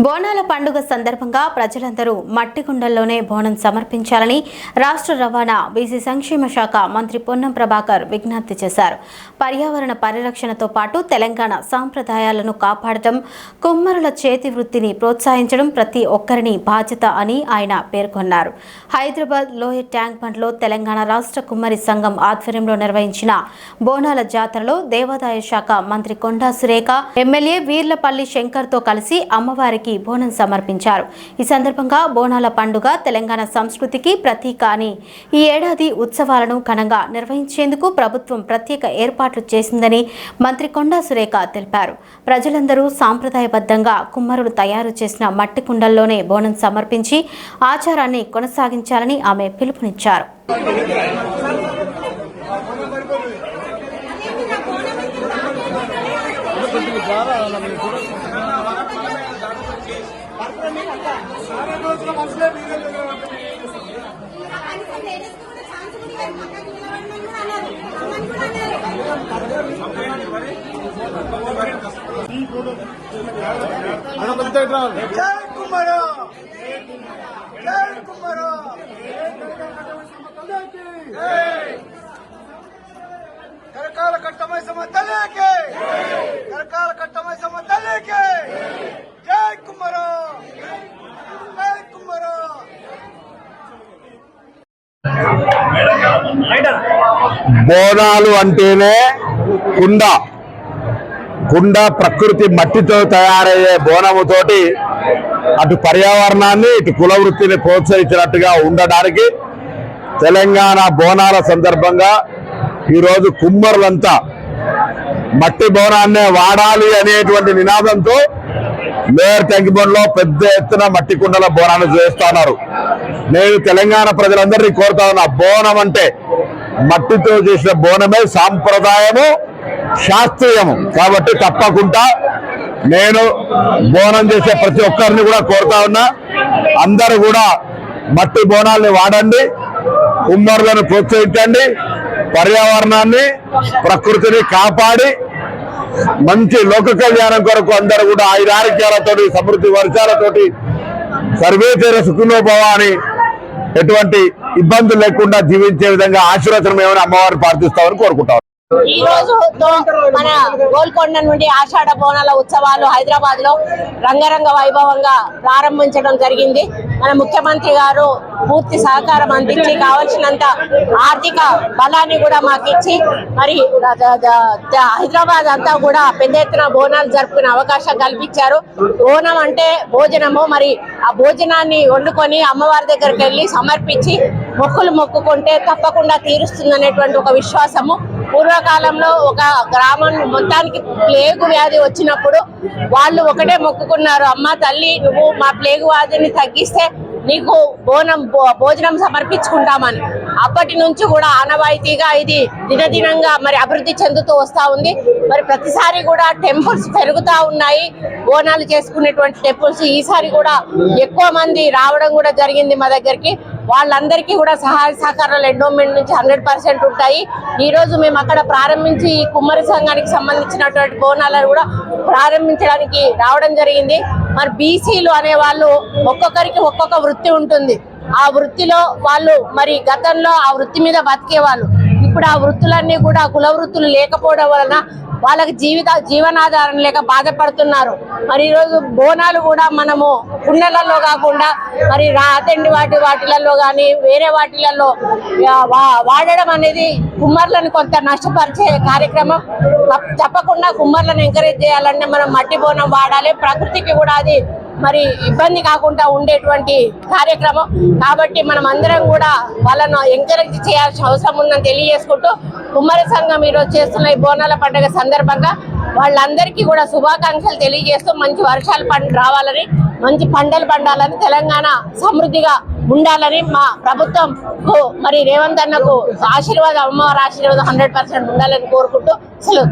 బోనాల పండుగ సందర్భంగా ప్రజలందరూ మట్టి కుండల్లోనే బోనం సమర్పించాలని రాష్ట్ర రవాణా బీసీ సంక్షేమ శాఖ మంత్రి పొన్నం ప్రభాకర్ విజ్ఞప్తి చేశారు. పర్యావరణ పరిరక్షణతో పాటు తెలంగాణ సాంప్రదాయాలను కాపాడటం, కుమ్మరుల చేతి వృత్తిని ప్రోత్సహించడం ప్రతి ఒక్కరిని బాధ్యత అని ఆయన పేర్కొన్నారు. హైదరాబాద్ లోయర్ ట్యాంక్ బండ్లో తెలంగాణ రాష్ట్ర కుమ్మరి సంఘం ఆధ్వర్యంలో నిర్వహించిన బోనాల జాతరలో దేవాదాయ శాఖ మంత్రి కొండా సురేఖ, ఎమ్మెల్యే వీర్లపల్లి శంకర్తో కలిసి అమ్మవారికి బోనం సమర్పించారు. ఈ సందర్భంగా బోనాల పండుగ తెలంగాణ సంస్కృతికి ప్రతీక అని, ఈ ఏడాది ఉత్సవాలను ఘనంగా నిర్వహించేందుకు ప్రభుత్వం ప్రత్యేక ఏర్పాట్లు చేసిందని మంత్రి కొండా సురేఖ తెలిపారు. ప్రజలందరూ సాంప్రదాయబద్ధంగా కుమ్మరులు తయారు చేసిన మట్టి కుండల్లోనే బోనం సమర్పించి ఆచారాన్ని కొనసాగించాలని ఆమె పిలుపునిచ్చారు. కరకాల కట్టమై సమతలేకే కరకాల కట్టమై సమతలేకే జై కుమ్మరా జై కుమ్మరా. బోనాలు అంటేనే కుండ ప్రకృతి మట్టితో తయారయ్యే బోనముతోటి అటు పర్యావరణాన్ని ఇటు కుల వృత్తిని ప్రోత్సహించినట్టుగా ఉండడానికి తెలంగాణ బోనాల సందర్భంగా ఈరోజు కుమ్మరులంతా మట్టి బోనాన్నే వాడాలి అనేటువంటి నినాదంతో లోయర్ ట్యాంక్ బండ్లో పెద్ద ఎత్తున మట్టి కుండల బోనాలు చేస్తున్నారు. నేను తెలంగాణ ప్రజలందరినీ కోరుతా ఉన్నా, బోనం అంటే మట్టితో చేసిన బోనమే సాంప్రదాయము, శాస్త్రీయము. కాబట్టి తప్పకుండా నేను బోనం చేసే ప్రతి ఒక్కరిని కూడా కోరుతా ఉన్నా, అందరూ కూడా మట్టి బోనాల్ని వాడండి, కుమ్మరులను ప్రోత్సహించండి, పర్యావరణాన్ని ప్రకృతిని కాపాడి మంచి లోక కళ్యాణం కొరకు అందరూ కూడా ఆయురారోగ్యాలతోటి సమృద్ధి వర్షాలతోటి సర్వే చేర సుఖినోభవ అని ఎటువంటి ఇబ్బందులు లేకుండా జీవించే విధంగా ఆశీర్వచనం ఏమైనా అమ్మవారిని ప్రార్థిస్తామని కోరుకుంటాం. ఈ రోజు మన గోల్కొండ నుండి ఆషాఢ బోనాల ఉత్సవాలు హైదరాబాద్ లో రంగరంగ వైభవంగా ప్రారంభించడం జరిగింది. మన ముఖ్యమంత్రి గారు పూర్తి సహకారం అందించి కావలసినంత ఆర్థిక బలాన్ని కూడా మాకు ఇచ్చి మరి హైదరాబాద్ అంతా కూడా పెద్ద ఎత్తున బోనాలు జరుపుకునే అవకాశం కల్పించారు. బోనం అంటే భోజనము, మరి ఆ భోజనాన్ని వండుకొని అమ్మవారి దగ్గరికి వెళ్ళి సమర్పించి మొక్కులు మొక్కుకుంటే తప్పకుండా తీరుస్తుందనేటువంటి ఒక విశ్వాసము. పూర్వకాలంలో ఒక గ్రామం మొత్తానికి ప్లేగు వ్యాధి వచ్చినప్పుడు వాళ్ళు ఒకటే మొక్కుకున్నారు, అమ్మ తల్లి నువ్వు మా ప్లేగు వ్యాధిని తగ్గిస్తే నీకు భోజనం సమర్పించుకుంటామని. అప్పటి నుంచి కూడా ఆనవాయితీగా ఇది దినదినంగా మరి అభివృద్ధి చెందుతూ వస్తూ ఉంది. మరి ప్రతిసారి కూడా టెంపుల్స్ పెరుగుతూ ఉన్నాయి, బోనాలు చేసుకునేటువంటి టెంపుల్స్. ఈసారి కూడా ఎక్కువ మంది రావడం కూడా జరిగింది మా దగ్గరికి. వాళ్ళందరికీ కూడా సహాయ సహకారాలు ఎండోమెంట్ నుంచి 100% ఉంటాయి. ఈ రోజు మేము అక్కడ ప్రారంభించి ఈ కుమ్మరి సంఘానికి సంబంధించినటువంటి బోనాలను కూడా ప్రారంభించడానికి రావడం జరిగింది. మరి బీసీలు అనే వాళ్ళు ఒక్కొక్కరికి ఒక్కొక్క వృత్తి ఉంటుంది. ఆ వృత్తిలో వాళ్ళు మరి గతంలో ఆ వృత్తి మీద బతికేవాళ్ళు. ఇప్పుడు ఆ వృత్తులన్నీ కూడా కుల వృత్తులు లేకపోవడం వలన వాళ్ళకి జీవనాధారం లేక బాధపడుతున్నారు. మరి ఈరోజు బోనాలు కూడా మనము కుండలలో కాకుండా మరి రాతండి వాటిలలో కానీ వేరే వాటిలలో వాడడం అనేది కుమ్మర్లను కొంత నష్టపరిచే కార్యక్రమం. తప్పకుండా కుమ్మర్లను ఎంకరేజ్ చేయాలంటే మనం మట్టి బోనం వాడాలి, ప్రకృతికి కూడా అది మరి ఇబ్బంది కాకుండా ఉండేటువంటి కార్యక్రమం. కాబట్టి మనం అందరం కూడా వాళ్ళను ఎంకరేజ్ చేయాల్సిన అవసరం ఉందని తెలియజేసుకుంటూ కుమ్మరి సంఘం ఈరోజు చేస్తున్న ఈ బోనాల పండుగ సందర్భంగా వాళ్ళందరికీ కూడా శుభాకాంక్షలు తెలియజేస్తూ మంచి వర్షాలు రావాలని, మంచి పంటలు పండాలని, తెలంగాణ సమృద్ధిగా ఉండాలని మా ప్రభుత్వం మరి రేవంత్ అన్నకు ఆశీర్వాదం, అమ్మవారి ఆశీర్వాదం 100% ఉండాలని కోరుకుంటూ సెలవు.